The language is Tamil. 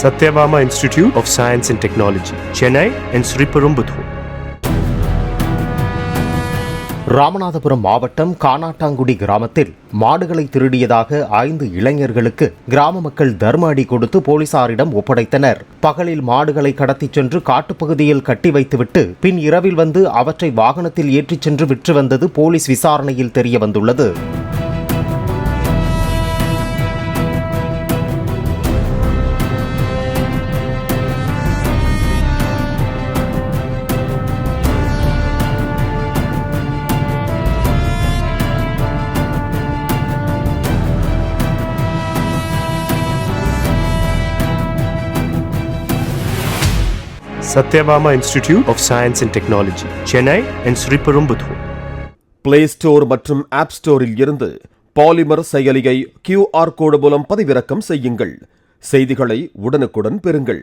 Satyabama Institute of Science and Technology, Chennai and Sriperumbudur. Ramanathapuram மாவட்டம் கானாட்டாங்குடி கிராமத்தில் மாடுகளை திருடியதாக 5 இளைஞர்களுக்கு கிராம மக்கள் தர்ம அடி கொடுத்து போலீசாரிடம் ஒப்படைத்தனர். பகலில் மாடுகளை கடத்திச் சென்று காட்டுப்பகுதியில் கட்டி வைத்துவிட்டு பின் இரவில் வந்து அவற்றை வாகனத்தில் ஏற்றிச் சென்று விற்று வந்தது போலீஸ் விசாரணையில் தெரியவந்துள்ளது. Satyabama Institute of Science and Technology, Chennai and Sriperumbudur. Play store மற்றும் ஆப் ஸ்டோரில் இருந்து பாலிமர் செயலியை QR கோடு மூலம் பதிவிறக்கம் செய்யுங்கள். செய்திகளை உடனுக்குடன் பெறுங்கள்.